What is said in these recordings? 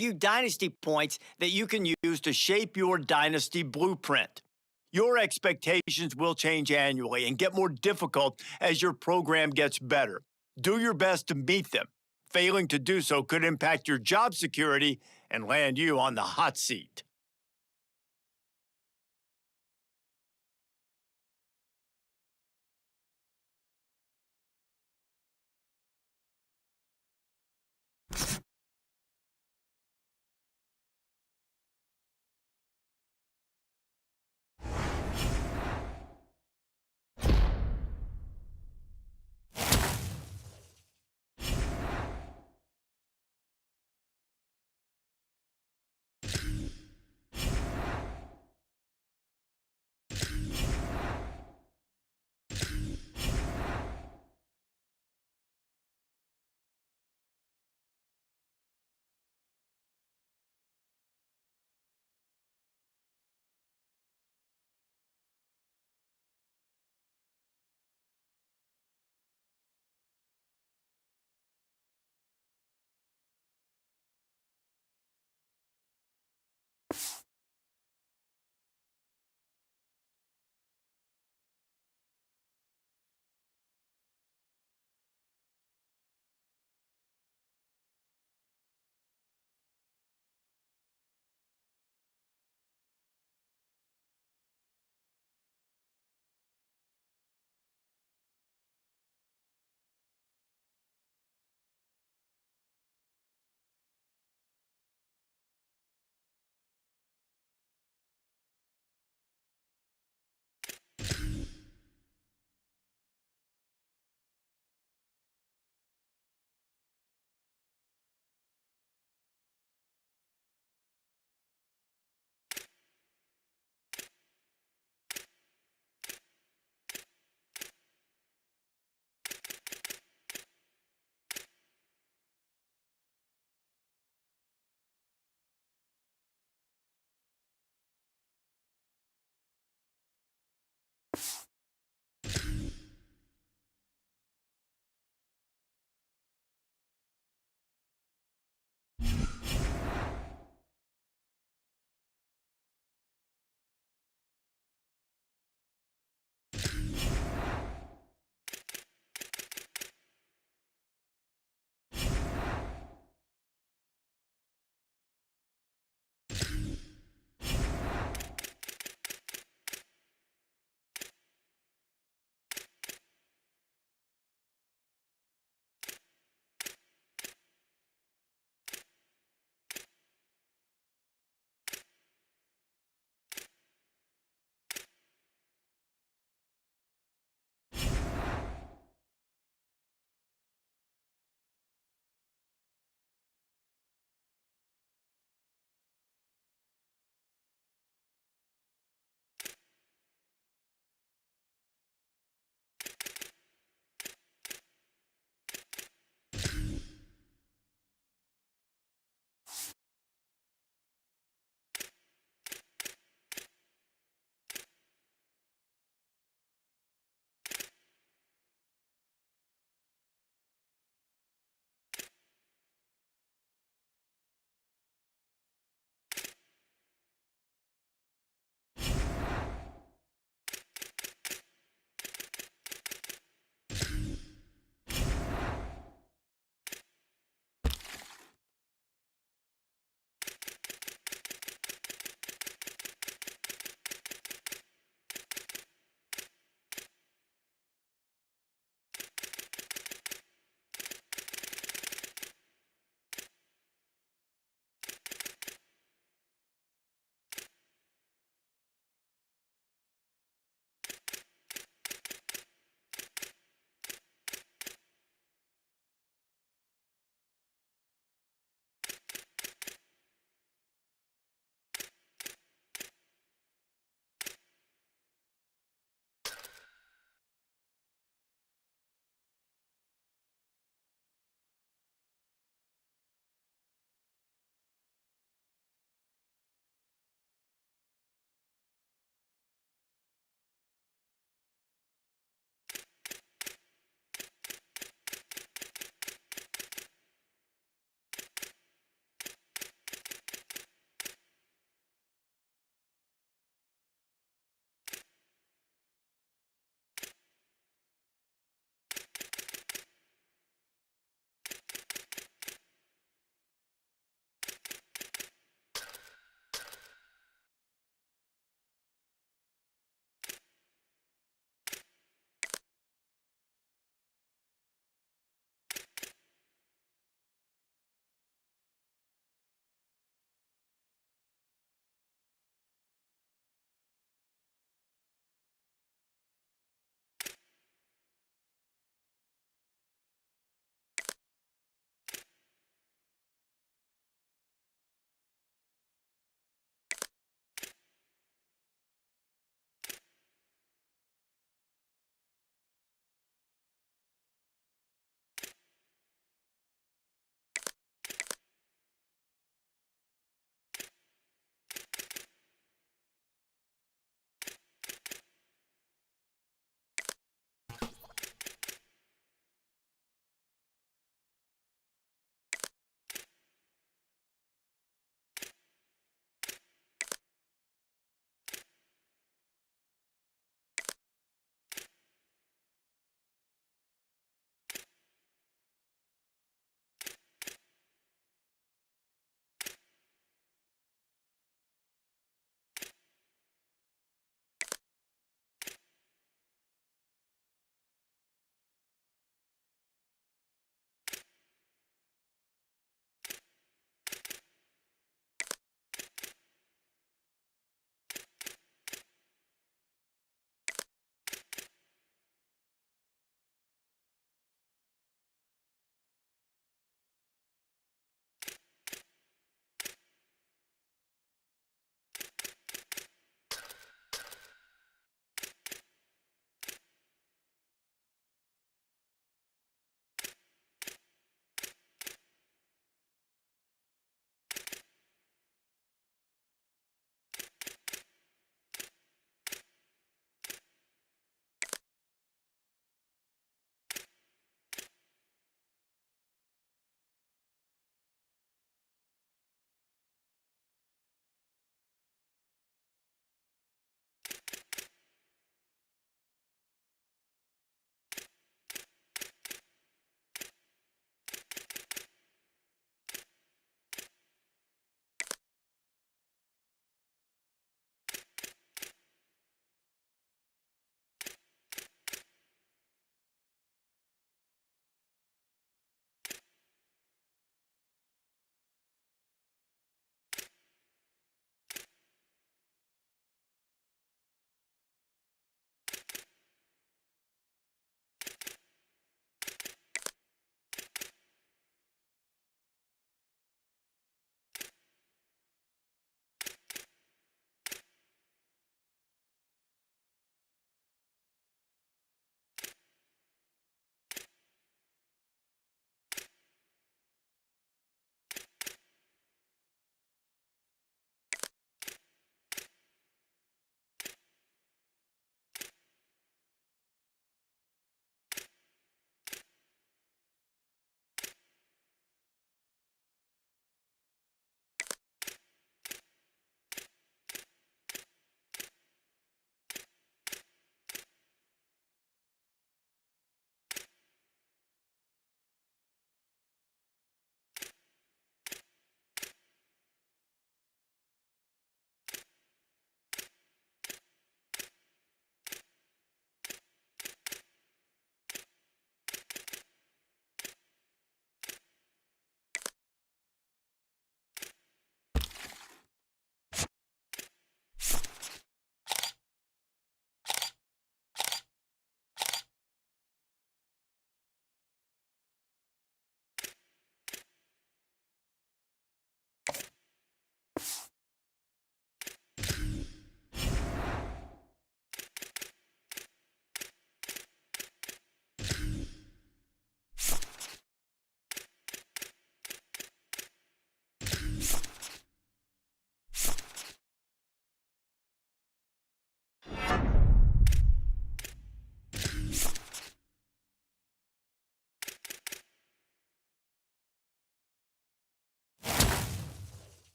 you Dynasty points that you can use to shape your Dynasty blueprint. Your expectations will change annually and get more difficult as your program gets better. Do your best to meet them. Failing to do so could impact your job security and land you on the hot seat.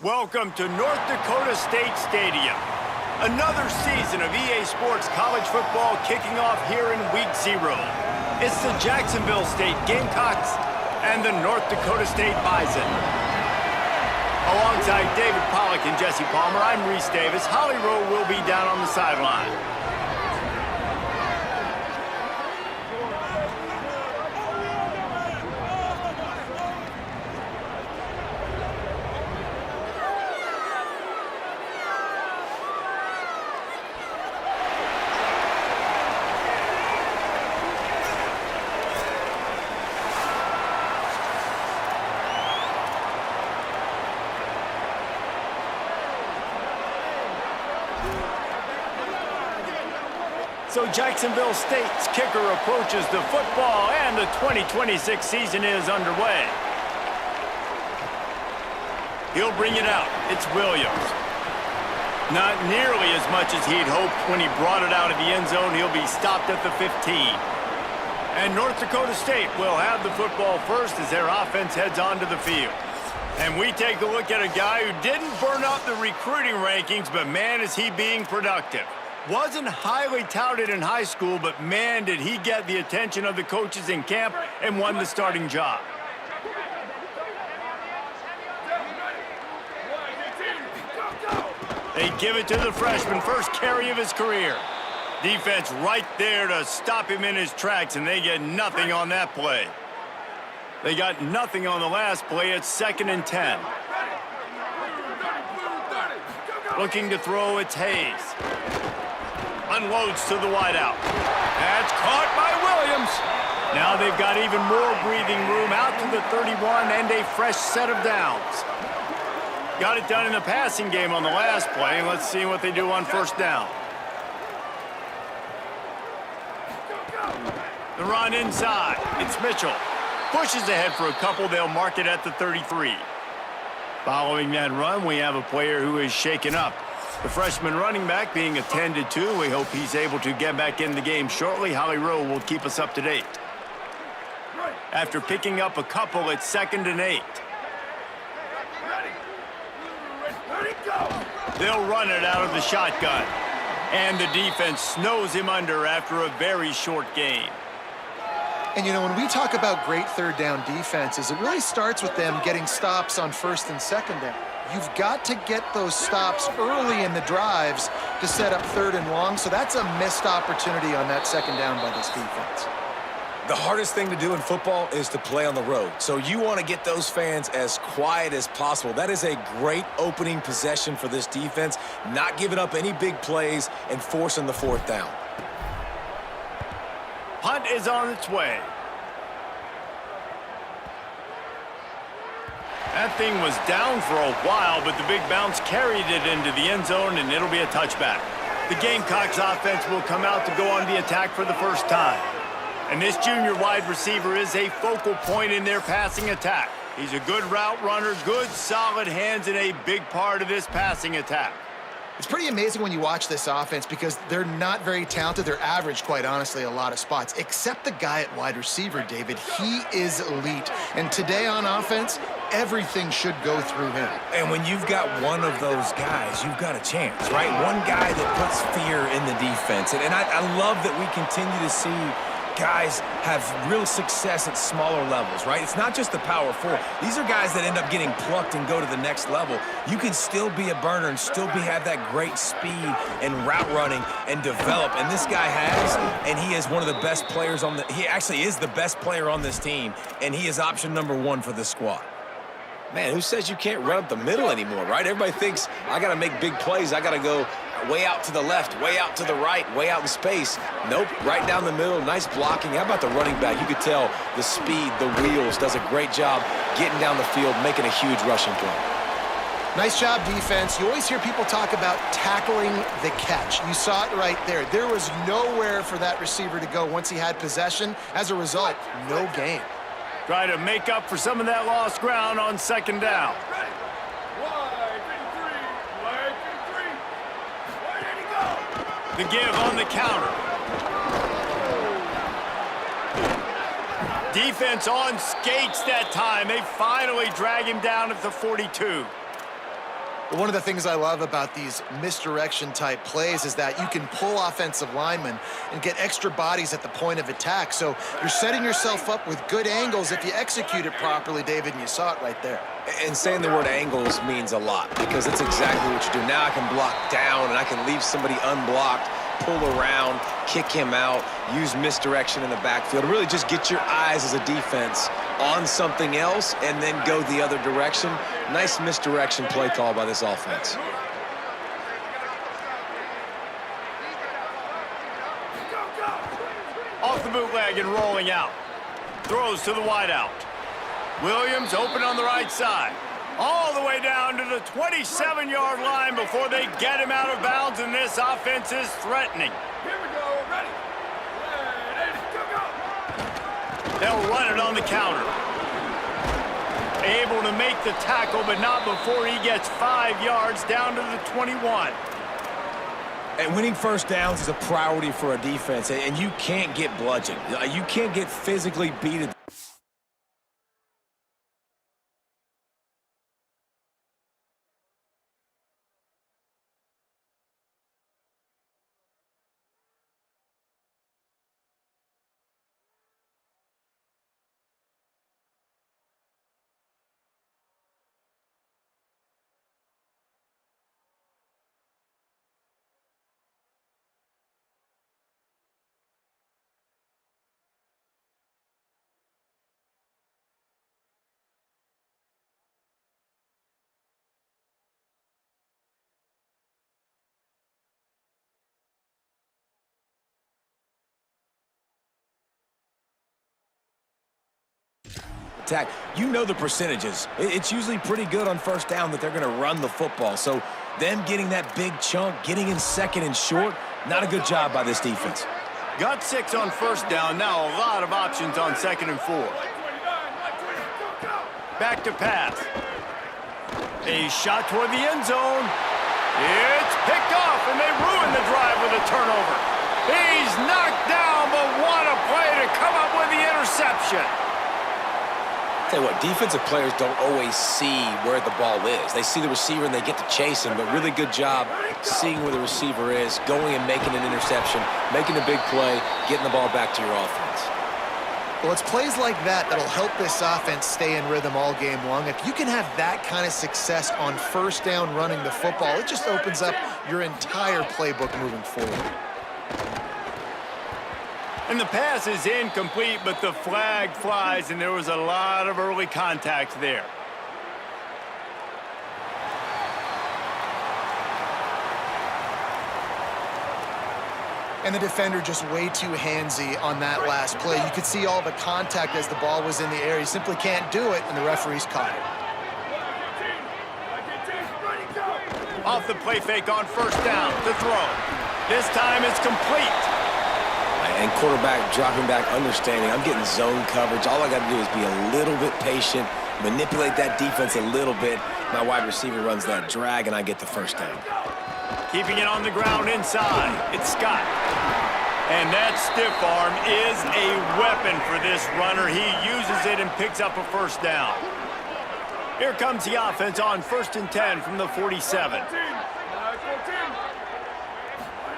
Welcome to North Dakota State Stadium. Another season of EA Sports college football kicking off here in Week 0. It's the Jacksonville State Gamecocks and the North Dakota State Bison. Alongside David Pollack and Jesse Palmer, I'm Reese Davis. Holly Rowe will be down on the sideline. So Jacksonville State's kicker approaches the football, and the 2026 season is underway. He'll bring it out. It's Williams. Not nearly as much as he'd hoped when he brought it out of the end zone. He'll be stopped at the 15. And North Dakota State will have the football first as their offense heads onto the field. And we take a look at a guy who didn't burn up the recruiting rankings, but man, is he being productive. Wasn't highly touted in high school, but man, did he get the attention of the coaches in camp and won the starting job. They give it to the freshman, first carry of his career. Defense right there to stop him in his tracks, and they get nothing on that play. They got nothing on the last play. It's 2nd and 10. Looking to throw, it's Hayes. Unloads to the wideout. That's caught by Williams. Now they've got even more breathing room out to the 31 and a fresh set of downs. Got it done in the passing game on the last play. Let's see what they do on first down. The run inside. It's Mitchell. Pushes ahead for a couple. They'll mark it at the 33. Following that run, we have a player who is shaken up. The freshman running back being attended to. We hope he's able to get back in the game shortly. Holly Rowe will keep us up to date. After picking up a couple, it's 2nd and 8. They'll run it out of the shotgun. And the defense snows him under after a very short game. And, you know, when we talk about great third down defenses, it really starts with them getting stops on 1st and 2nd down. You've got to get those stops early in the drives to set up 3rd and long, so that's a missed opportunity on that 2nd down by this defense. The hardest thing to do in football is to play on the road. So you want to get those fans as quiet as possible. That is a great opening possession for this defense, not giving up any big plays and forcing the 4th down. Punt is on its way. That thing was down for a while, but the big bounce carried it into the end zone, and it'll be a touchback. The Gamecocks offense will come out to go on the attack for the first time. And this junior wide receiver is a focal point in their passing attack. He's a good route runner, good solid hands, and a big part of this passing attack. It's pretty amazing when you watch this offense because they're not very talented. They're average, quite honestly, a lot of spots, except the guy at wide receiver, David. He is elite. And today on offense, everything should go through him. And when you've got one of those guys, you've got a chance, right? One guy that puts fear in the defense. And I love that we continue to see guys have real success at smaller levels, right? It's not just the power 4. These are guys that end up getting plucked and go to the next level. You can still be a burner and still have that great speed and route running and develop. And this guy has, and he is one of the best players on he actually is the best player on this team, and he is option number 1 for this squad. Man, who says you can't run up the middle anymore, right? Everybody thinks, I got to make big plays. I got to go way out to the left, way out to the right, way out in space. Nope, right down the middle, nice blocking. How about the running back? You could tell the speed, the wheels, does a great job getting down the field, making a huge rushing play. Nice job, defense. You always hear people talk about tackling the catch. You saw it right there. There was nowhere for that receiver to go once he had possession. As a result, no gain. Try to make up for some of that lost ground on 2nd down. The give on the counter. Defense on skates that time. They finally drag him down at the 42. One of the things I love about these misdirection type plays is that you can pull offensive linemen and get extra bodies at the point of attack. So you're setting yourself up with good angles if you execute it properly, David, and you saw it right there. And saying the word angles means a lot because that's exactly what you do. Now I can block down and I can leave somebody unblocked, pull around, kick him out, use misdirection in the backfield. Really just get your eyes as a defense on something else and then go the other direction. Nice misdirection play call by this offense. Off the bootleg and rolling out. Throws to the wideout. Williams open on the right side. All the way down to the 27-yard line before they get him out of bounds, and this offense is threatening. Here we go. Ready. Ready. Go. They'll run it on the counter. Able to make the tackle, but not before he gets 5 yards down to the 21. And winning first downs is a priority for a defense, and you can't get bludgeoned. You can't get physically beaten. Attack. You know the percentages. It's usually pretty good on first down that they're going to run the football. So them getting that big chunk, getting in second and short, not a good job by this defense. Got 6 on first down. Now a lot of options on 2nd and 4. Back to pass. A shot toward the end zone. It's picked off, and they ruin the drive with a turnover. He's knocked down, but what a play to come up with the interception. Tell you what, defensive players don't always see where the ball is. They see the receiver and they get to chase him, but really good job seeing where the receiver is, going and making an interception, making a big play, getting the ball back to your offense. Well, it's plays like that that'll help this offense stay in rhythm all game long. If you can have that kind of success on first down running the football, it just opens up your entire playbook moving forward. And the pass is incomplete, but the flag flies, and there was a lot of early contact there. And the defender just way too handsy on that last play. You could see all the contact as the ball was in the air. He simply can't do it, and the referee's caught it. Off the play fake on first down, the throw. This time it's complete. And quarterback dropping back, understanding I'm getting zone coverage. All I got to do is be a little bit patient, manipulate that defense a little bit. My wide receiver runs that drag, and I get the first down. Keeping it on the ground inside. It's Scott. And that stiff arm is a weapon for this runner. He uses it and picks up a first down. Here comes the offense on 1st and 10 from the 47.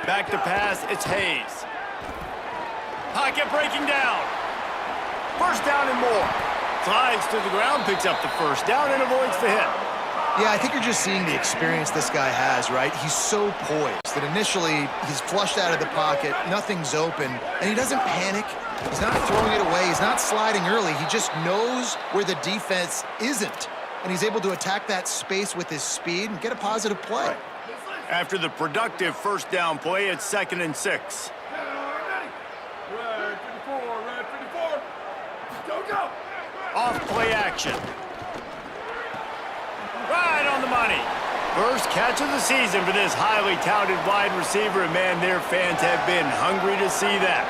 Back to pass, it's Hayes. Pocket breaking down. First down and more. Slides to the ground, picks up the first down, and avoids the hit. Yeah, I think you're just seeing the experience this guy has, right? He's so poised that initially he's flushed out of the pocket, nothing's open, and he doesn't panic. He's not throwing it away. He's not sliding early. He just knows where the defense isn't, and he's able to attack that space with his speed and get a positive play. After the productive first down play, it's 2nd and 6. Off play action. Right on the money. First catch of the season for this highly touted wide receiver, and man, their fans have been hungry to see that.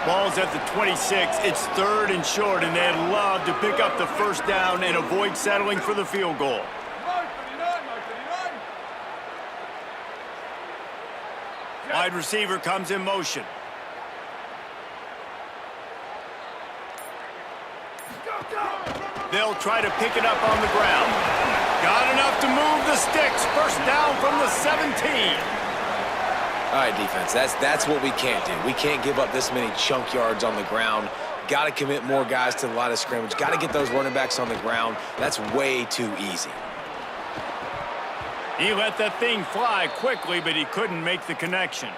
Ball's at the 26. It's 3rd and short, and they'd love to pick up the first down and avoid settling for the field goal. Wide receiver comes in motion. They'll try to pick it up on the ground. Got enough to move the sticks. First down from the 17. All right, defense, that's what we can't do. We can't give up this many chunk yards on the ground. Got to commit more guys to the line of scrimmage. Got to get those running backs on the ground. That's way too easy. He let that thing fly quickly, but he couldn't make the connection.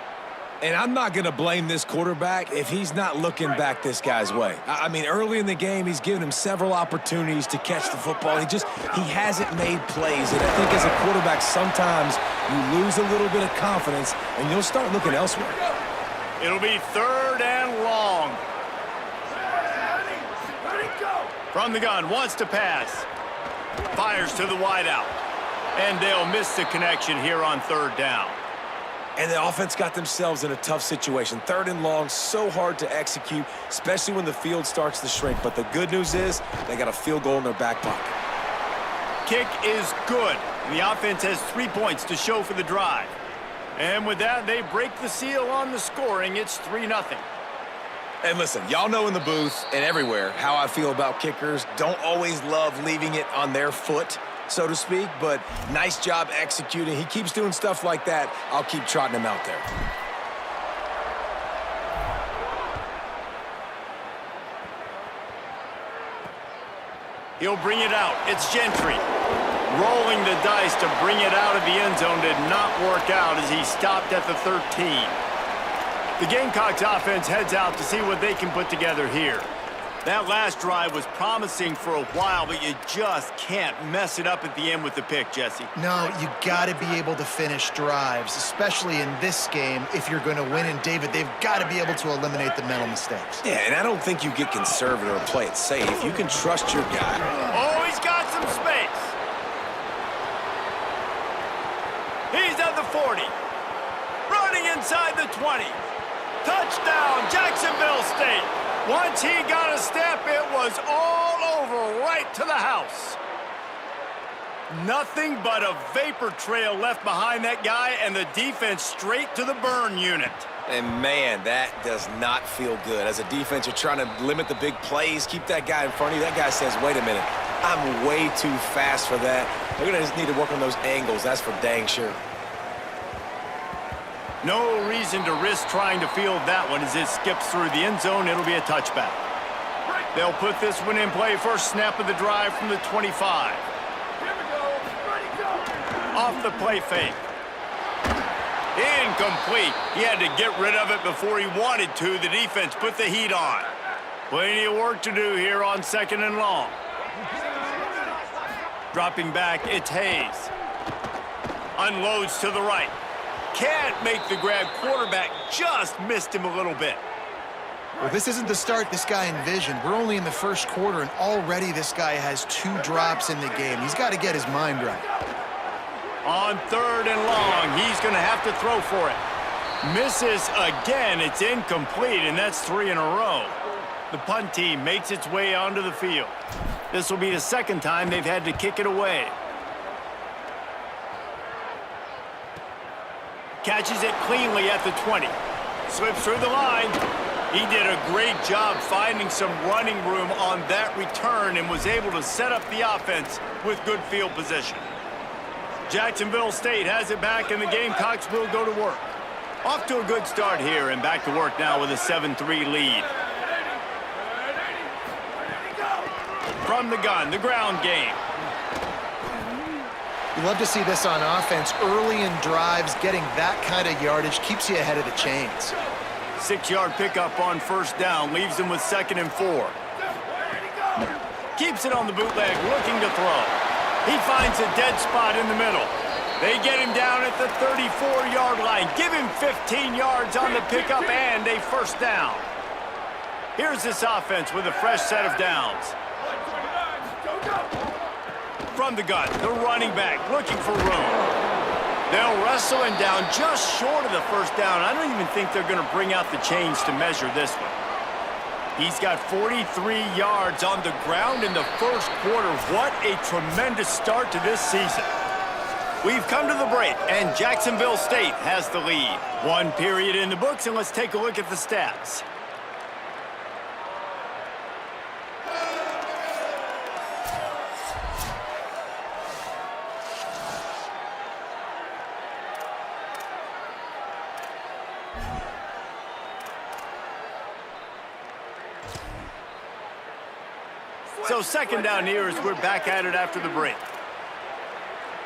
And I'm not going to blame this quarterback if he's not looking back this guy's way. I mean, early in the game, he's given him several opportunities to catch the football. He hasn't made plays. And I think as a quarterback, sometimes you lose a little bit of confidence, and you'll start looking elsewhere. It'll be 3rd and long. From the gun, wants to pass. Fires to the wideout. And they'll miss the connection here on 3rd down. And the offense got themselves in a tough situation. 3rd and long, so hard to execute, especially when the field starts to shrink. But the good news is they got a field goal in their back pocket. Kick is good. And the offense has 3 points to show for the drive. And with that, they break the seal on the scoring. It's 3-0. And listen, y'all know in the booth and everywhere how I feel about kickers. Don't always love leaving it on their foot, so to speak, but nice job executing. He keeps doing stuff like that. I'll keep trotting him out there. He'll bring it out. It's Gentry. Rolling the dice to bring it out of the end zone did not work out as he stopped at the 13. The Gamecocks offense heads out to see what they can put together here. That last drive was promising for a while, but you just can't mess it up at the end with the pick, Jesse. No, you got to be able to finish drives, especially in this game. If you're going to win, and David, they've got to be able to eliminate the mental mistakes. Yeah, and I don't think you get conservative or play it safe. You can trust your guy. Oh, he's got some space. He's at the 40. Running inside the 20. Touchdown, Jacksonville State. Once he got a step, it was all over right to the house. Nothing but a vapor trail left behind that guy, and the defense straight to the burn unit. And, man, that does not feel good. As a defense, you're trying to limit the big plays, keep that guy in front of you. That guy says, wait a minute, I'm way too fast for that. We're going to just need to work on those angles. That's for dang sure. No reason to risk trying to field that one as it skips through the end zone. It'll be a touchback. They'll put this one in play. First snap of the drive from the 25. Off the play fake. Incomplete. He had to get rid of it before he wanted to. The defense put the heat on. Plenty of work to do here on 2nd and long. Dropping back, it's Hayes. Unloads to the right. Can't make the grab. Quarterback just missed him a little bit. Well, this isn't the start this guy envisioned. We're only in the first quarter, and already this guy has 2 drops in the game. He's got to get his mind right. On 3rd and long, he's going to have to throw for it. Misses again. It's incomplete, and that's 3 in a row. The punt team makes its way onto the field. This will be the 2nd time they've had to kick it away. Catches it cleanly at the 20. Slips through the line. He did a great job finding some running room on that return and was able to set up the offense with good field position. Jacksonville State has it back, and the Gamecocks will go to work. Off to a good start here, and back to work now with a 7-3 lead. From the gun, the ground game. You love to see this on offense. Early in drives, getting that kind of yardage keeps you ahead of the chains. 6-yard pickup on 1st down, leaves them with 2nd and 4. Keeps it on the bootleg, looking to throw. He finds a dead spot in the middle. They get him down at the 34-yard line. Give him 15 yards on the pickup and a 1st down. Here's this offense with a fresh set of downs. From the gun, the running back looking for room. They'll wrestle him down just short of the 1st down. I don't even think they're going to bring out the chains to measure this one. He's got 43 yards on the ground in the 1st quarter. What a tremendous start to this season. We've come to the break, and Jacksonville State has the lead. 1 period in the books, and let's take a look at the stats. So second down here as we're back at it after the break.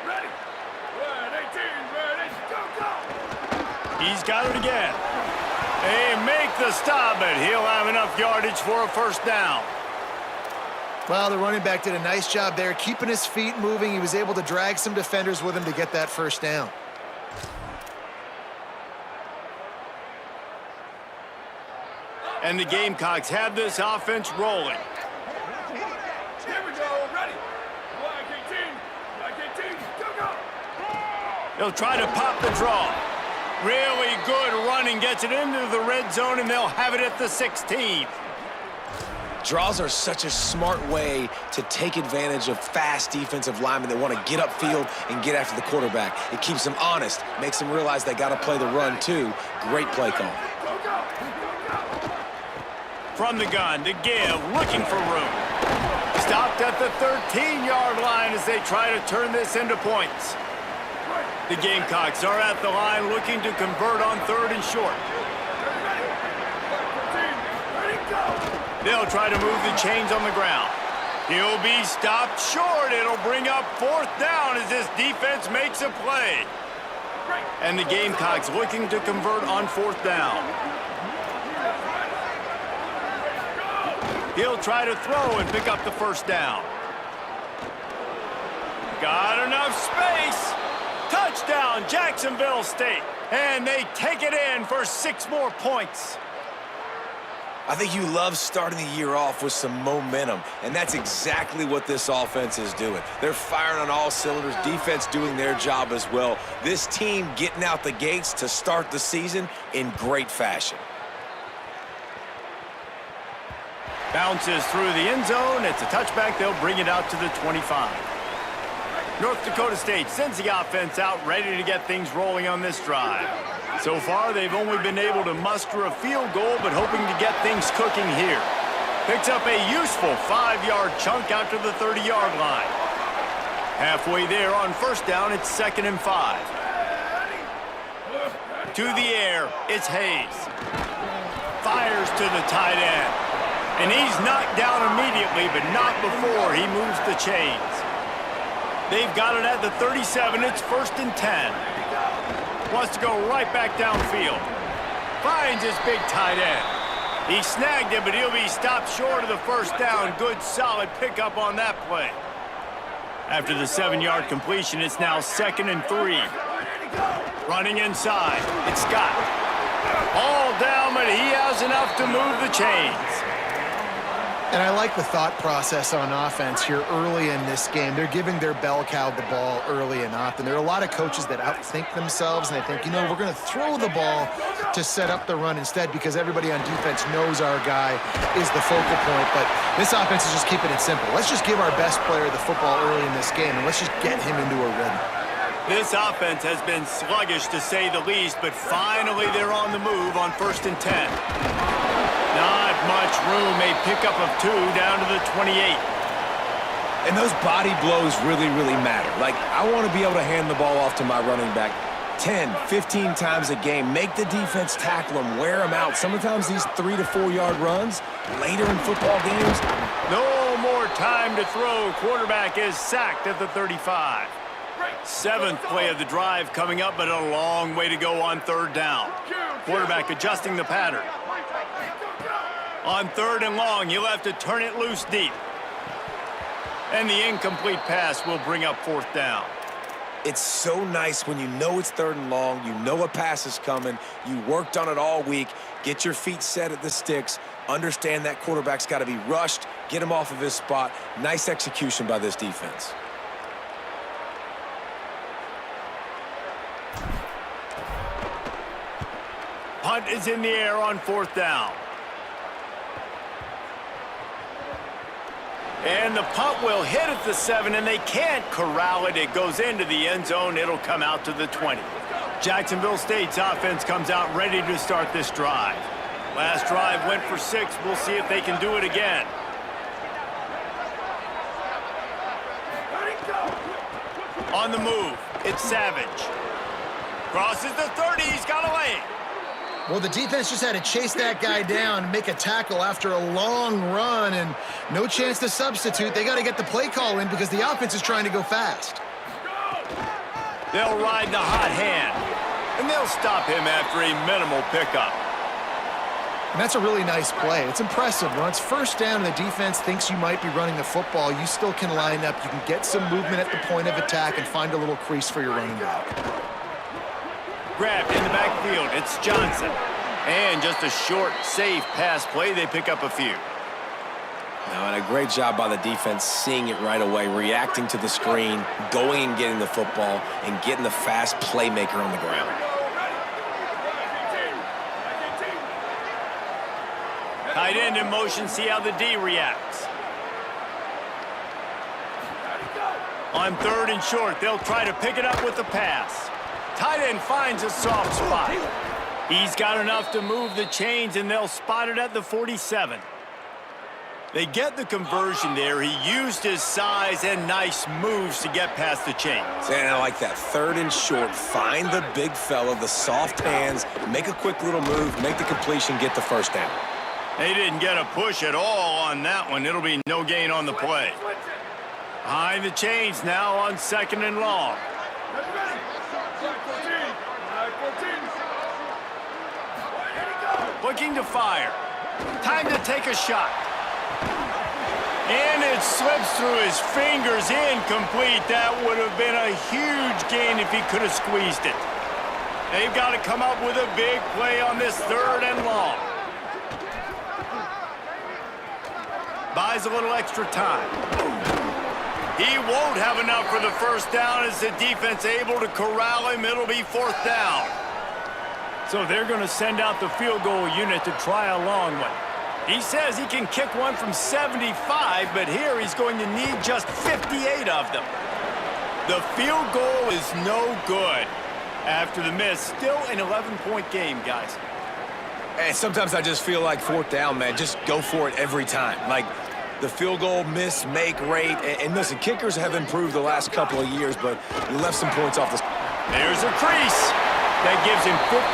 Ready. 18, ready, go, go. He's got it again. They make the stop, but he'll have enough yardage for a first down. Well, the running back did a nice job there, keeping his feet moving. He was able to drag some defenders with him to get that first down. And the Gamecocks have this offense rolling. Here we go, ready. Black 18, go, go. They'll try to pop the draw. Really good running, gets it into the red zone, and they'll have it at the 16. Draws are such a smart way to take advantage of fast defensive linemen that want to get upfield and get after the quarterback. It keeps them honest, makes them realize they got to play the run too. Great play call. From the gun to give, looking for room. Stopped at the 13-yard line as they try to turn this into points. The Gamecocks are at the line looking to convert on third and short. They'll try to move the chains on the ground. He'll be stopped short. It'll bring up fourth down as this defense makes a play. And the Gamecocks looking to convert on fourth down. He'll try to throw and pick up the first down. Got enough space. Touchdown, Jacksonville State. And they take it in for 6 more points. I think you love starting the year off with some momentum, and that's exactly what this offense is doing. They're firing on all cylinders, defense doing their job as well. This team getting out the gates to start the season in great fashion. Bounces through the end zone. It's a touchback. They'll bring it out to the 25. North Dakota State sends the offense out ready to get things rolling on this drive. So far, they've only been able to muster a field goal, but hoping to get things cooking here. Picks up a useful 5-yard chunk out to the 30-yard line. Halfway there on first down, it's 2nd and 5. To the air, it's Hayes. Fires to the tight end. And he's knocked down immediately, but not before he moves the chains. They've got it at the 37. It's 1st and 10. Wants to go right back downfield. Finds his big tight end. He snagged it, but he'll be stopped short of the first down. Good, solid pickup on that play. After the 7-yard completion, it's now 2nd and 3. Running inside, it's Scott. All down, but he has enough to move the chains. And I like the thought process on offense here early in this game. They're giving their bell cow the ball early and often. There are a lot of coaches that outthink themselves, and they think, you know, we're going to throw the ball to set up the run instead because everybody on defense knows our guy is the focal point. But this offense is just keeping it simple. Let's just give our best player the football early in this game, and let's just get him into a rhythm. This offense has been sluggish, to say the least, but finally they're on the move on 1st and 10. Not much room, a pickup of 2 down to the 28. And those body blows really, really matter. Like, I want to be able to hand the ball off to my running back 10, 15 times a game. Make the defense tackle them, wear them out. Sometimes these 3 to 4 yard runs later in football games. No more time to throw. Quarterback is sacked at the 35. 7th play of the drive coming up, but a long way to go on 3rd down. Quarterback adjusting the pattern. On 3rd and long, he'll have to turn it loose deep. And the incomplete pass will bring up 4th down. It's so nice when you know it's 3rd and long, you know a pass is coming, you worked on it all week, get your feet set at the sticks, understand that quarterback's got to be rushed, get him off of his spot. Nice execution by this defense. Punt is in the air on 4th down. And the punt will hit at the 7, and they can't corral it. It goes into the end zone. It'll come out to the 20. Jacksonville State's offense comes out ready to start this drive. Last drive went for 6. We'll see if they can do it again. On the move, it's Savage. Crosses the 30. He's got a lane. Well, the defense just had to chase that guy down, make a tackle after a long run, and no chance to substitute. They got to get the play call in because the offense is trying to go fast. They'll ride the hot hand, and they'll stop him after a minimal pickup. And that's a really nice play. It's impressive. When it's first down and the defense thinks you might be running the football, you still can line up. You can get some movement at the point of attack and find a little crease for your running back. Grabbed in the backfield, it's Johnson. And just a short, safe pass play, they pick up a few. Now, and a great job by the defense seeing it right away, reacting to the screen, going and getting the football, and getting the fast playmaker on the ground. Tight end in motion, see how the D reacts. On 3rd and short, they'll try to pick it up with the pass. Tight end finds a soft spot. He's got enough to move the chains, and they'll spot it at the 47. They get the conversion there. He used his size and nice moves to get past the chains. And I like that. 3rd and short, find the big fella, the soft hands, make a quick little move, make the completion, get the first down. They didn't get a push at all on that one. It'll be no gain on the play. Behind the chains now on 2nd and long. Looking to fire. Time to take a shot. And it slips through his fingers, incomplete. That would have been a huge gain if he could have squeezed it. They've got to come up with a big play on this 3rd and long. Buys a little extra time. He won't have enough for the first down as the defense able to corral him. It'll be 4th down. So they're going to send out the field goal unit to try a long one. He says he can kick one from 75, but here he's going to need just 58 of them. The field goal is no good. After the miss, still an 11-point game, guys. And sometimes I just feel like 4th down, man. Just go for it every time. Like the field goal miss, make rate. And listen, kickers have improved the last couple of years, but you left some points off the... There's a crease. That gives him 54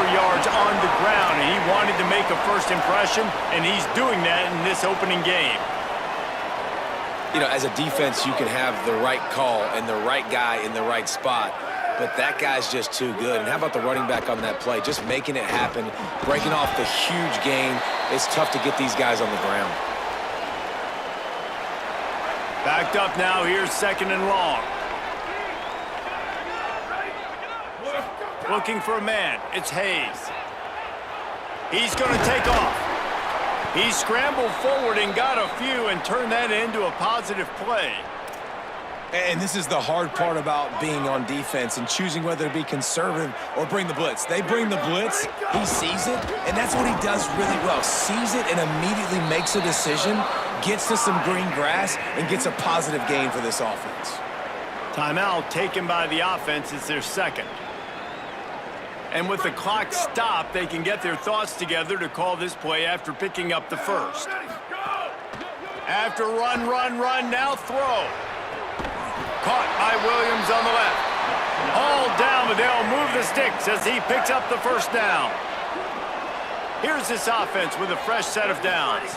yards on the ground, and he wanted to make a first impression, and he's doing that in this opening game. You know, as a defense, you can have the right call and the right guy in the right spot, but that guy's just too good. And how about the running back on that play? Just making it happen, breaking off the huge gain. It's tough to get these guys on the ground. Backed up now, here's 2nd and long. Looking for a man, it's Hayes. He's going to take off. He scrambled forward and got a few and turned that into a positive play. And this is the hard part about being on defense and choosing whether to be conservative or bring the blitz. They bring the blitz, he sees it, and that's what he does really well. Sees it and immediately makes a decision, gets to some green grass, and gets a positive gain for this offense. Timeout taken by the offense. It's their 2nd. And with the clock stopped, they can get their thoughts together to call this play after picking up the 1st. After run, now throw. Caught by Williams on the left. All down, but they'll move the sticks as he picks up the 1st down. Here's this offense with a fresh set of downs.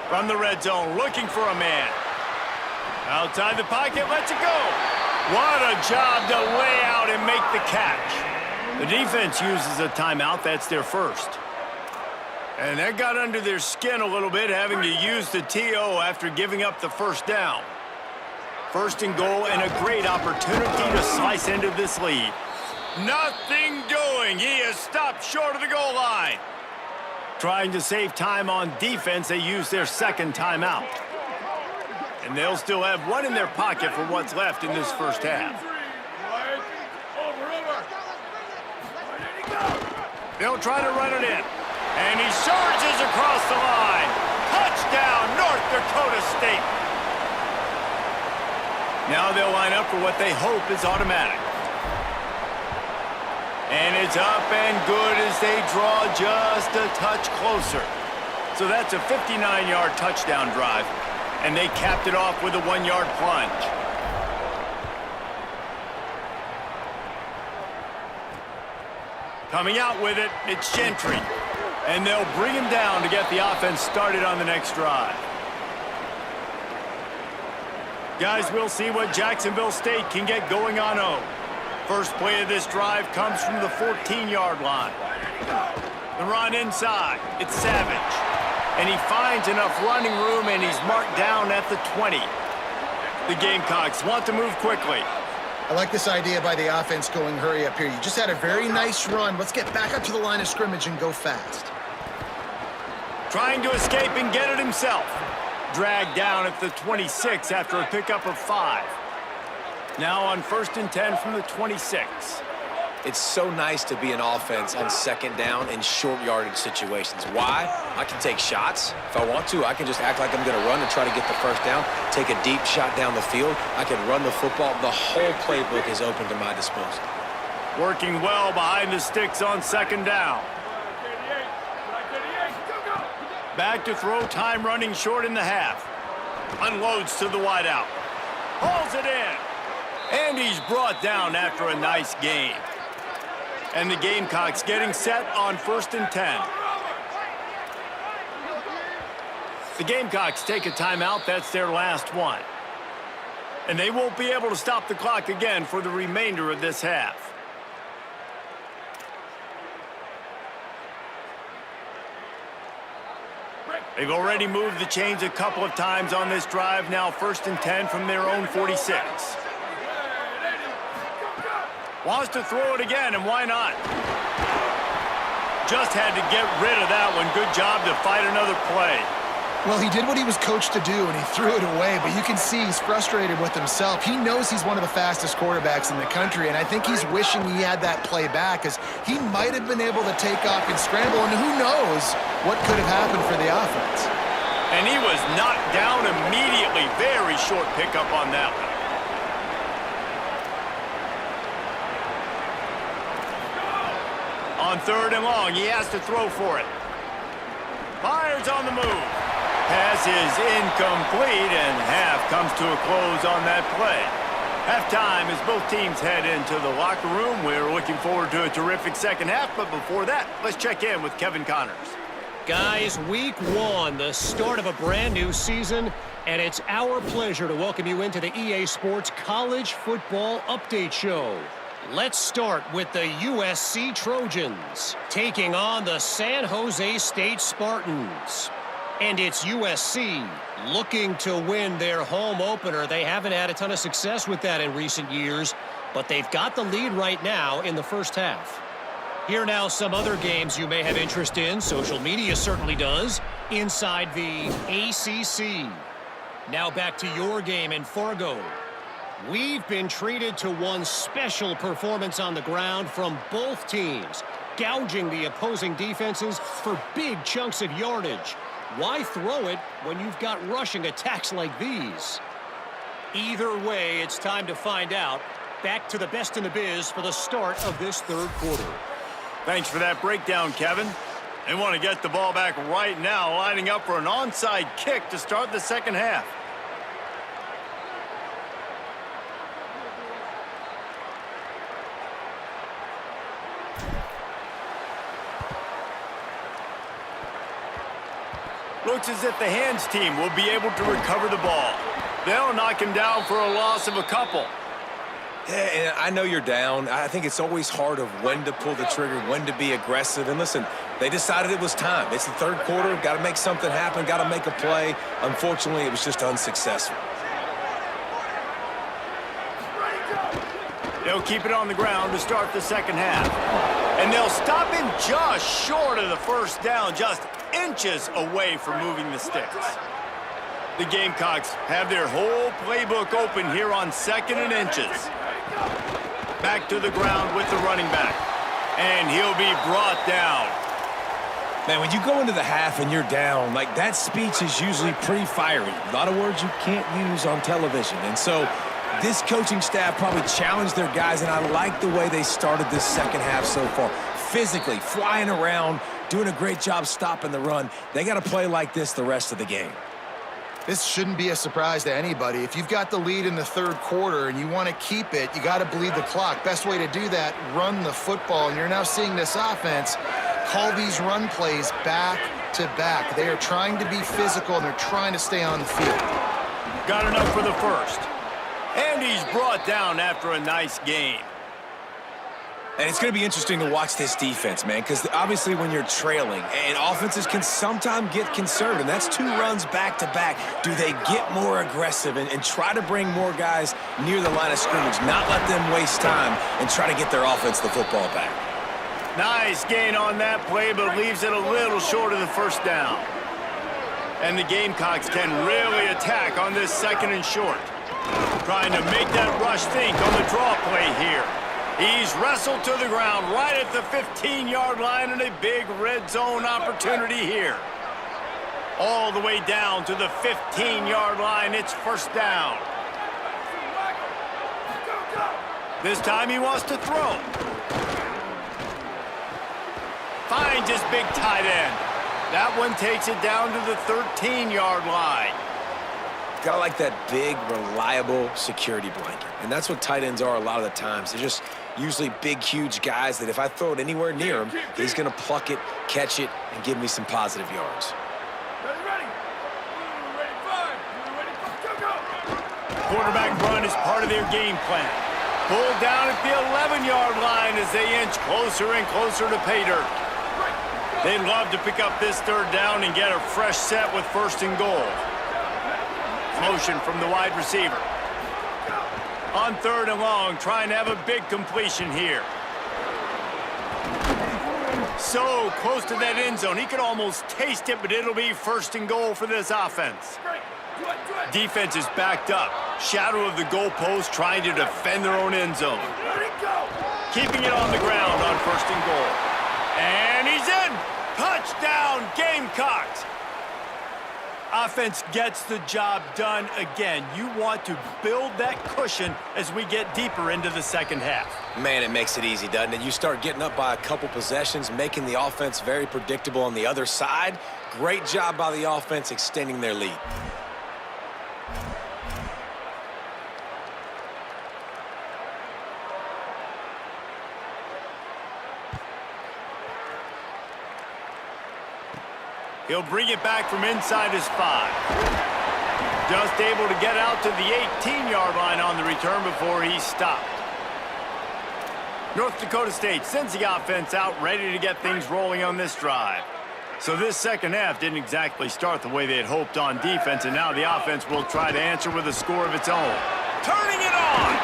From the red zone, looking for a man. Outside the pocket, lets it go. What a job to lay out and make the catch. The defense uses a timeout. That's their 1st. And that got under their skin a little bit, having to use the TO after giving up the 1st down. 1st and goal, and a great opportunity to slice into this lead. Nothing doing. He is stopped short of the goal line. Trying to save time on defense, they use their 2nd timeout. And they'll still have one in their pocket for what's left in this 1st half. They'll try to run it in. And he surges across the line. Touchdown, North Dakota State. Now they'll line up for what they hope is automatic. And it's up and good as they draw just a touch closer. So that's a 59-yard touchdown drive. And they capped it off with a 1-yard plunge. Coming out with it, it's Gentry. And they'll bring him down to get the offense started on the next drive. Guys, we'll see what Jacksonville State can get going on home. First play of this drive comes from the 14-yard line. The run inside, it's Savage. And he finds enough running room, and he's marked down at the 20. The Gamecocks want to move quickly. I like this idea by the offense going hurry up here. You just had a very nice run. Let's get back up to the line of scrimmage and go fast. Trying to escape and get it himself. Dragged down at the 26 after a pickup of 5. Now on 1st and 10 from the 26. It's so nice to be an offense on 2nd down in short yardage situations. Why? I can take shots. If I want to, I can just act like I'm going to run and try to get the first down, take a deep shot down the field. I can run the football. The whole playbook is open to my disposal. Working well behind the sticks on 2nd down. Back to throw, time running short in the half. Unloads to the wideout. Hauls it in. And he's brought down after a nice gain. And the Gamecocks getting set on 1st and 10. The Gamecocks take a timeout. That's their last one. And they won't be able to stop the clock again for the remainder of this half. They've already moved the chains a couple of times on this drive. Now 1st and 10 from their own 46. Wants to throw it again, and why not? Just had to get rid of that one. Good job to fight another play. Well, he did what he was coached to do, and he threw it away, but you can see he's frustrated with himself. He knows he's one of the fastest quarterbacks in the country, and I think he's wishing he had that play back, because he might have been able to take off and scramble, and who knows what could have happened for the offense. And he was knocked down immediately. Very short pickup on that one. On 3rd and long, he has to throw for it. Fires on the move. Pass is incomplete, and half comes to a close on that play. Halftime as both teams head into the locker room. We're looking forward to a terrific second half, but before that, let's check in with Kevin Connors. Guys, week 1, the start of a brand new season, and it's our pleasure to welcome you into the EA Sports College Football Update Show. Let's start with the USC Trojans taking on the San Jose State Spartans. And it's USC looking to win their home opener. They haven't had a ton of success with that in recent years, but they've got the lead right now in the first half. Here now some other games you may have interest in. Social media certainly does. Inside the ACC. Now back to your game in Fargo. We've been treated to one special performance on the ground from both teams, gouging the opposing defenses for big chunks of yardage. Why throw it when you've got rushing attacks like these? Either way, it's time to find out. Back to the best in the biz for the start of this 3rd quarter. Thanks for that breakdown, Kevin. They want to get the ball back right now, lining up for an onside kick to start the second half. Looks as if the hands team will be able to recover the ball. They'll knock him down for a loss of a couple. Yeah, and I know you're down. I think it's always hard of when to pull the trigger, when to be aggressive. And listen, they decided it was time. It's the 3rd quarter. Got to make something happen. Got to make a play. Unfortunately, it was just unsuccessful. They'll keep it on the ground to start the second half. And they'll stop him just short of the first down, just inches away from moving the sticks. The Gamecocks have their whole playbook open here on 2nd and inches. Back to the ground with the running back. And he'll be brought down. Man, when you go into the half and you're down, like that speech is usually pretty fiery. A lot of words you can't use on television. And so this coaching staff probably challenged their guys, and I like the way they started this second half so far. Physically, flying around, doing a great job stopping the run. They got to play like this the rest of the game. This shouldn't be a surprise to anybody. If you've got the lead in the third quarter and you want to keep it, you got to bleed the clock. Best way to do that, run the football. And you're now seeing this offense call these run plays back to back. They are trying to be physical, and they're trying to stay on the field. Got enough for the first. And he's brought down after a nice game. And it's going to be interesting to watch this defense, man, because obviously when you're trailing, and offenses can sometimes get conservative. That's 2 runs back-to-back. Do they get more aggressive and try to bring more guys near the line of scrimmage, not let them waste time, and try to get their offense the football back? Nice gain on that play, but leaves it a little short of the first down. And the Gamecocks can really attack on this 2nd and short. Trying to make that rush think on the draw play here. He's wrestled to the ground right at the 15-yard line, and a big red zone opportunity here. All the way down to the 15-yard line. It's first down. This time he wants to throw. Finds his big tight end. That one takes it down to the 13-yard line. Gotta like that big, reliable security blanket. And that's what tight ends are a lot of the times. They're just usually big, huge guys that if I throw it anywhere near him, he's going to pluck it, catch it, and give me some positive yards. Ready. Quarterback run is part of their game plan. Pulled down at the 11-yard line as they inch closer and closer to pay dirt. They'd love to pick up this 3rd down and get a fresh set with 1st and goal. Motion from the wide receiver. On 3rd and long, trying to have a big completion here. So close to that end zone. He could almost taste it, but it'll be 1st and goal for this offense. Defense is backed up. Shadow of the goalpost, trying to defend their own end zone. Keeping it on the ground on 1st and goal. And he's in! Touchdown, Gamecocks! Offense gets the job done again. You want to build that cushion as we get deeper into the second half. Man, it makes it easy, doesn't it? You start getting up by a couple possessions, making the offense very predictable on the other side. Great job by the offense extending their lead. He'll bring it back from inside his 5. Just able to get out to the 18-yard line on the return before he's stopped. North Dakota State sends the offense out ready to get things rolling on this drive. So this second half didn't exactly start the way they had hoped on defense, and now the offense will try to answer with a score of its own. Turning it on!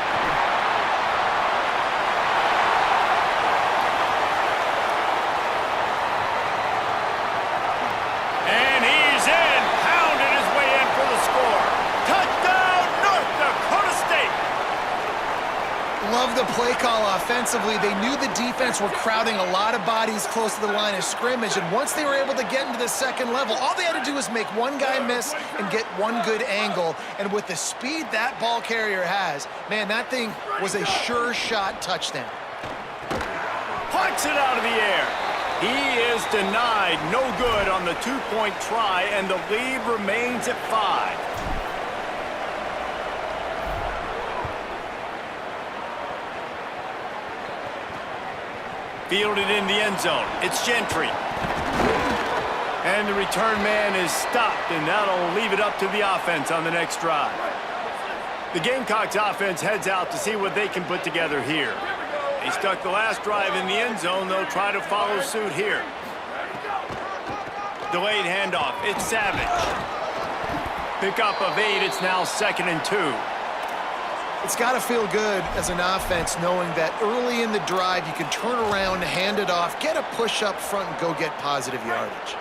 Love the play call offensively. They knew the defense were crowding a lot of bodies close to the line of scrimmage, and once they were able to get into the second level, all they had to do was make one guy miss and get one good angle. And with the speed that ball carrier has, man, that thing was a sure shot touchdown. Puts it out of the air. He is denied. No good on the 2-point try, and the lead remains at 5. Fielded in the end zone. It's Gentry. And the return man is stopped, and that'll leave it up to the offense on the next drive. The Gamecocks offense heads out to see what they can put together here. They stuck the last drive in the end zone. They'll try to follow suit here. Delayed handoff. It's Savage. Pickup of 8. It's now 2nd and 2. It's got to feel good as an offense knowing that early in the drive you can turn around, hand it off, get a push up front, and go get positive yardage.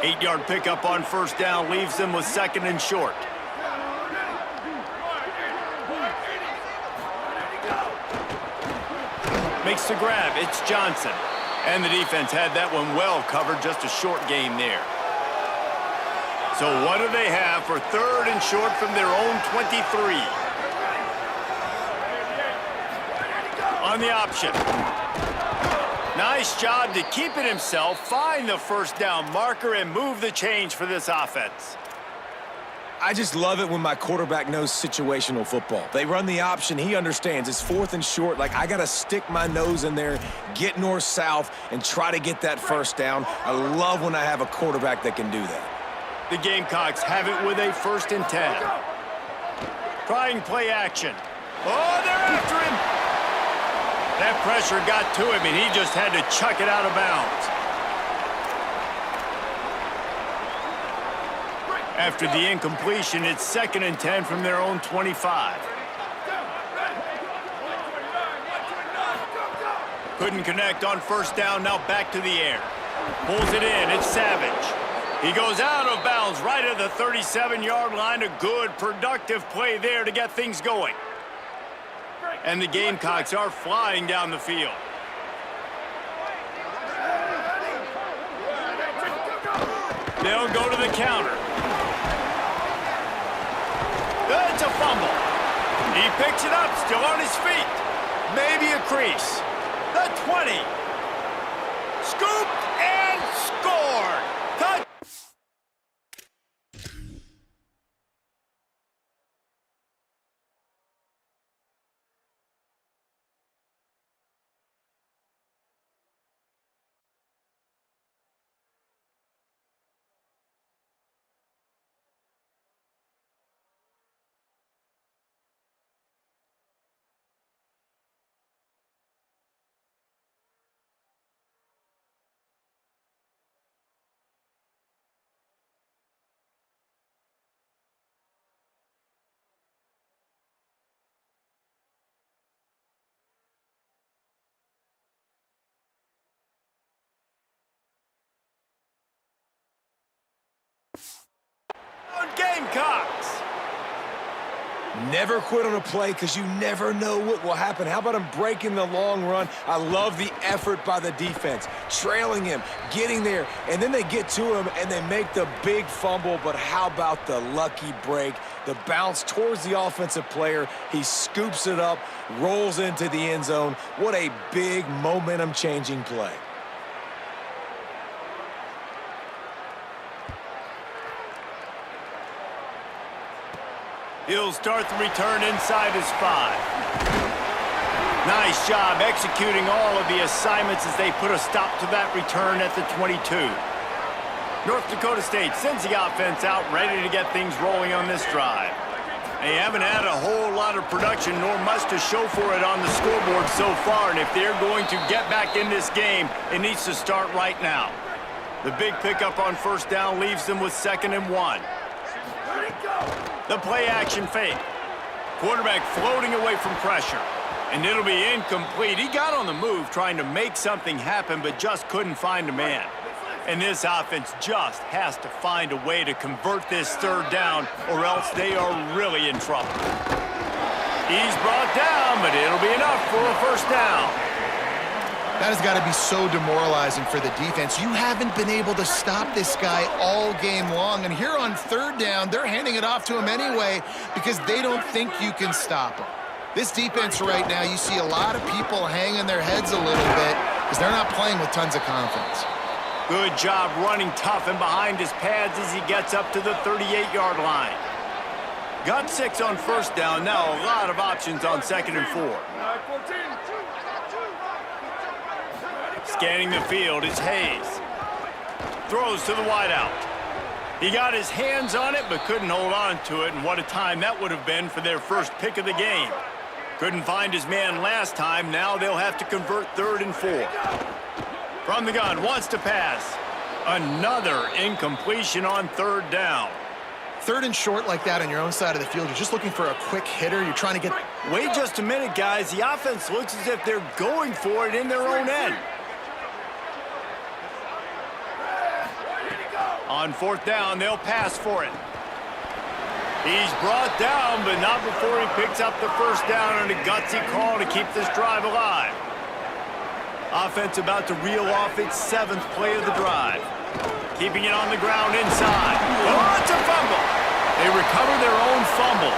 8-yard pickup on 1st down leaves them with 2nd and short. Makes the grab. It's Johnson. And the defense had that one well covered. Just a short gain there. So what do they have for 3rd and short from their own 23? On the option. Nice job to keep it himself, find the 1st down marker, and move the change for this offense. I just love it when my quarterback knows situational football. They run the option. He understands. It's 4th and short. Like, I got to stick my nose in there, get north-south, and try to get that first down. I love when I have a quarterback that can do that. The Gamecocks have it with a 1st and 10. Trying play action. Oh, they're after him. That pressure got to him, and he just had to chuck it out of bounds. After the incompletion, it's 2nd and 10 from their own 25. Couldn't connect on 1st down, now back to the air. Pulls it in, it's Savage. He goes out of bounds right at the 37-yard line. A good, productive play there to get things going. And the Gamecocks are flying down the field. They'll go to the counter. It's a fumble. He picks it up, still on his feet. Maybe a crease. The 20. Scooped and scored. Touch. Gamecocks. Never quit on a play because you never know what will happen. How about him breaking the long run? I love the effort by the defense. Trailing him, getting there, and then they get to him and they make the big fumble. But how about the lucky break? The bounce towards the offensive player. He scoops it up, rolls into the end zone. What a big momentum-changing play. He'll start the return inside his 5. Nice job executing all of the assignments as they put a stop to that return at the 22. North Dakota State sends the offense out, ready to get things rolling on this drive. They haven't had a whole lot of production, nor much to show for it on the scoreboard so far, and if they're going to get back in this game, it needs to start right now. The big pickup on 1st down leaves them with 2nd and 1. The play-action fake. Quarterback floating away from pressure. And it'll be incomplete. He got on the move trying to make something happen, but just couldn't find a man. And this offense just has to find a way to convert this 3rd down, or else they are really in trouble. He's brought down, but it'll be enough for a 1st down. That has got to be so demoralizing for the defense. You haven't been able to stop this guy all game long. And here on 3rd down, they're handing it off to him anyway because they don't think you can stop him. This defense right now, you see a lot of people hanging their heads a little bit because they're not playing with tons of confidence. Good job running tough and behind his pads as he gets up to the 38-yard line. Got 6 on 1st down. Now a lot of options on 2nd and 4. Scanning the field, it's Hayes. Throws to the wideout. He got his hands on it, but couldn't hold on to it, and what a time that would have been for their first pick of the game. Couldn't find his man last time. Now they'll have to convert 3rd and 4. From the gun, wants to pass. Another incompletion on 3rd down. 3rd and short like that on your own side of the field, you're just looking for a quick hitter. You're trying to get... Wait just a minute, guys. The offense looks as if they're going for it in their own end. On 4th down, they'll pass for it. He's brought down, but not before he picks up the 1st down on a gutsy call to keep this drive alive. Offense about to reel off its 7th play of the drive. Keeping it on the ground inside. Oh, it's a fumble. They recover their own fumble.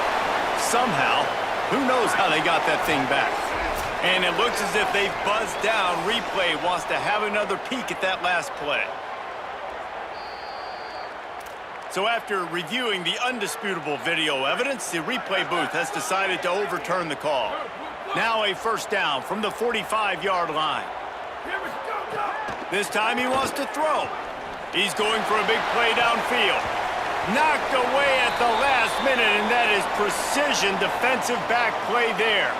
Somehow, who knows how they got that thing back. And it looks as if they've buzzed down. Replay wants to have another peek at that last play. So after reviewing the undisputable video evidence, the replay booth has decided to overturn the call. Now a first down from the 45-yard line. Here we go, go. This time he wants to throw. He's going for a big play downfield. Knocked away at the last minute, and that is precision defensive back play there.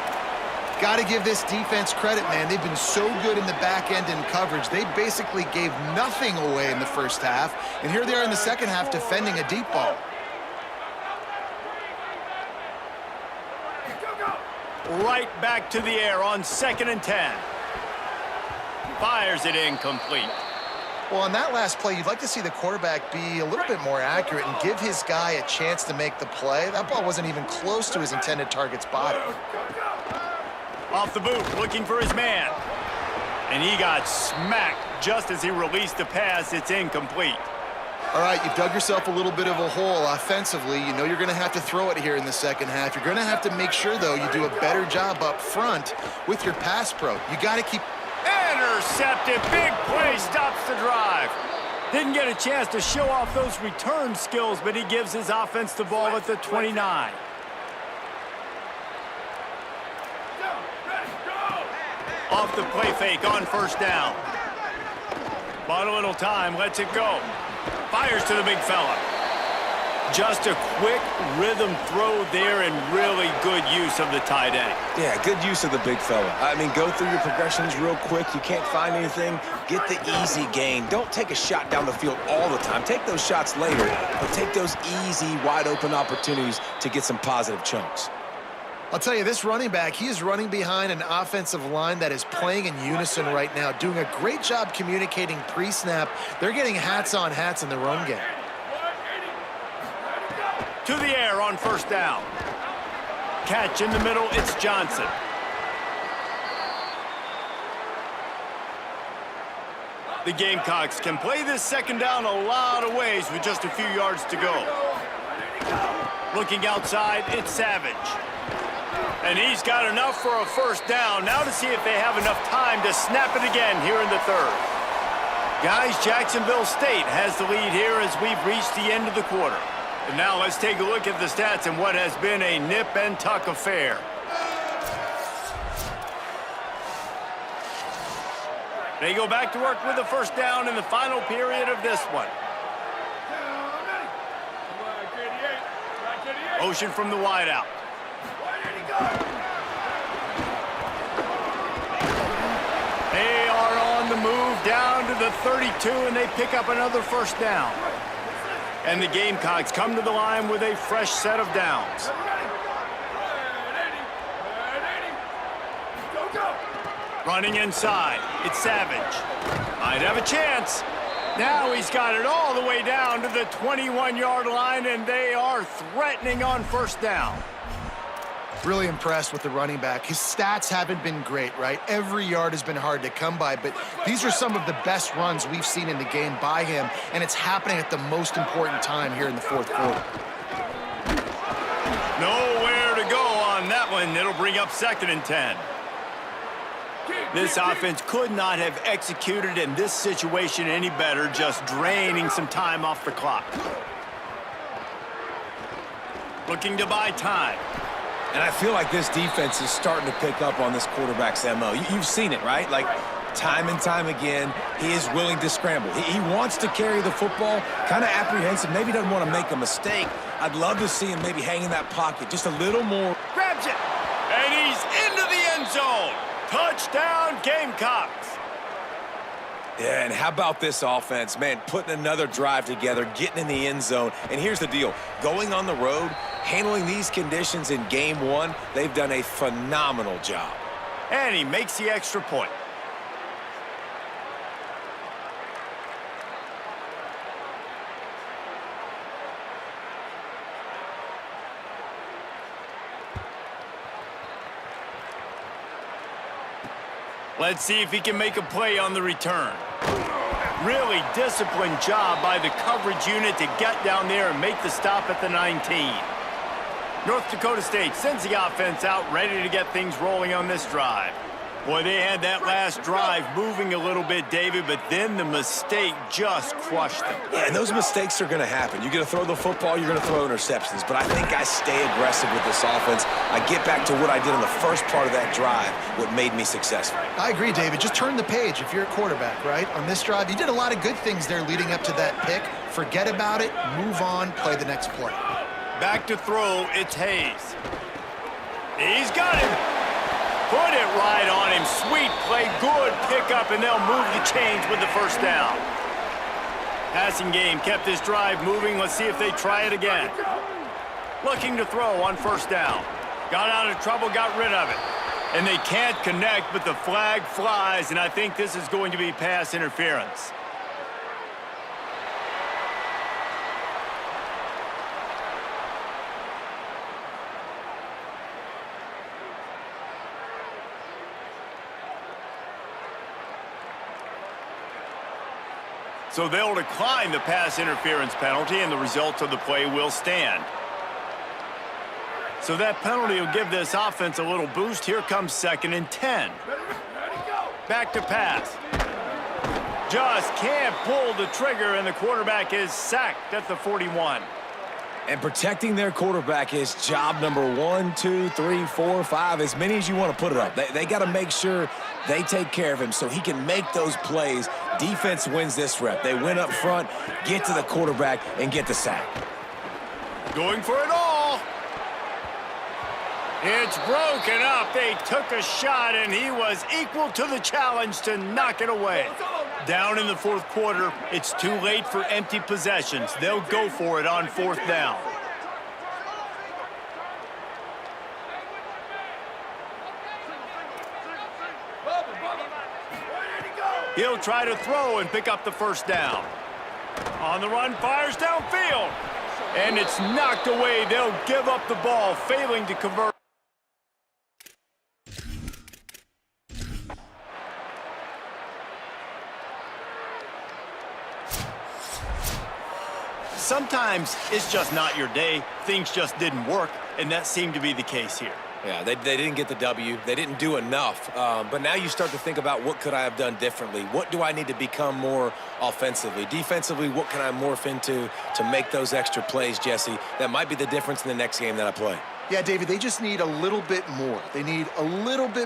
Got to give this defense credit, man. They've been so good in the back end in coverage. They basically gave nothing away in the first half, and here they are in the second half defending a deep ball. Right back to the air on 2nd and 10. Fires it incomplete. Well, on that last play, you'd like to see the quarterback be a little bit more accurate and give his guy a chance to make the play. That ball wasn't even close to his intended target's body. Off the boot, looking for his man. And he got smacked just as he released the pass. It's incomplete. All right, you've dug yourself a little bit of a hole offensively. You know you're going to have to throw it here in the second half. You're going to have to make sure, though, you do a better job up front with your pass pro. You got to keep... Intercepted. Big play stops the drive. Didn't get a chance to show off those return skills, but he gives his offense the ball at the 29. Off the play fake on first down. Bought a little time, lets it go. Fires to the big fella. Just a quick rhythm throw there and really good use of the tight end. Yeah, good use of the big fella. I mean, go through your progressions real quick. You can't find anything. Get the easy gain. Don't take a shot down the field all the time. Take those shots later, but take those easy, wide-open opportunities to get some positive chunks. I'll tell you, this running back, he is running behind an offensive line that is playing in unison right now, doing a great job communicating pre-snap. They're getting hats on hats in the run game. To the air on first down. Catch in the middle, it's Johnson. The Gamecocks can play this second down a lot of ways with just a few yards to go. Looking outside, it's Savage. And he's got enough for a first down. Now to see if they have enough time to snap it again here in the third. Guys, Jacksonville State has the lead here as we've reached the end of the quarter. And now let's take a look at the stats in what has been a nip-and-tuck affair. They go back to work with a first down in the final period of this one. Motion from the wideout. They are on the move down to the 32, and they pick up another first down. And the Gamecocks come to the line with a fresh set of downs. Running inside, it's Savage. Might have a chance. Now he's got it all the way down to the 21-yard line, and they are threatening on first down. Really impressed with the running back. His stats haven't been great, right? Every yard has been hard to come by, but these are some of the best runs we've seen in the game by him, and it's happening at the most important time here in the fourth quarter. Nowhere to go on that one. It'll bring up 2nd and 10. This offense could not have executed in this situation any better, just draining some time off the clock. Looking to buy time. And I feel like this defense is starting to pick up on this quarterback's MO. You've seen it, right? Like, time and time again, he is willing to scramble. He wants to carry the football, kind of apprehensive, maybe doesn't want to make a mistake. I'd love to see him maybe hang in that pocket just a little more. Grabs it, and he's into the end zone. Touchdown, Gamecocks. Yeah, and how about this offense, man, putting another drive together, getting in the end zone. And here's the deal, going on the road, handling these conditions in game one, they've done a phenomenal job. And he makes the extra point. Let's see if he can make a play on the return. Really disciplined job by the coverage unit to get down there and make the stop at the 19. North Dakota State sends the offense out ready to get things rolling on this drive. Boy, they had that last drive moving a little bit, David, but then the mistake just crushed them. Yeah, and those mistakes are going to happen. You're going to throw the football, you're going to throw interceptions. But I think I stay aggressive with this offense. I get back to what I did in the first part of that drive, what made me successful. I agree, David. Just turn the page if you're a quarterback, right? On this drive, you did a lot of good things there leading up to that pick. Forget about it, move on, play the next play. Back to throw, it's Hayes. He's got him. Put it right on him. Sweet play, good pickup, and they'll move the chains with the first down. Passing game kept this drive moving. Let's see if they try it again. Looking to throw on first down. Got out of trouble, got rid of it. And they can't connect, but the flag flies, and I think this is going to be pass interference. So they'll decline the pass interference penalty, and the results of the play will stand. So that penalty will give this offense a little boost. Here comes 2nd and 10. Back to pass. Just can't pull the trigger, and the quarterback is sacked at the 41. And protecting their quarterback is job number 1, 2, 3, 4, 5, as many as you want to put it up. They got to make sure they take care of him so he can make those plays. Defense wins this rep. They win up front, get to the quarterback, and get the sack. Going for it all. It's broken up. They took a shot, and he was equal to the challenge to knock it away. Down in the 4th quarter, it's too late for empty possessions. They'll go for it on 4th down. He'll try to throw and pick up the first down. On the run, fires downfield. And it's knocked away. They'll give up the ball, failing to convert. Sometimes it's just not your day. Things just didn't work, and that seemed to be the case here. Yeah, they didn't get the W. They didn't do enough. But now you start to think about what could I have done differently? What do I need to become more offensively? Defensively, what can I morph into to make those extra plays, Jesse? That might be the difference in the next game that I play. Yeah, David, they just need a little bit more. They need a little bit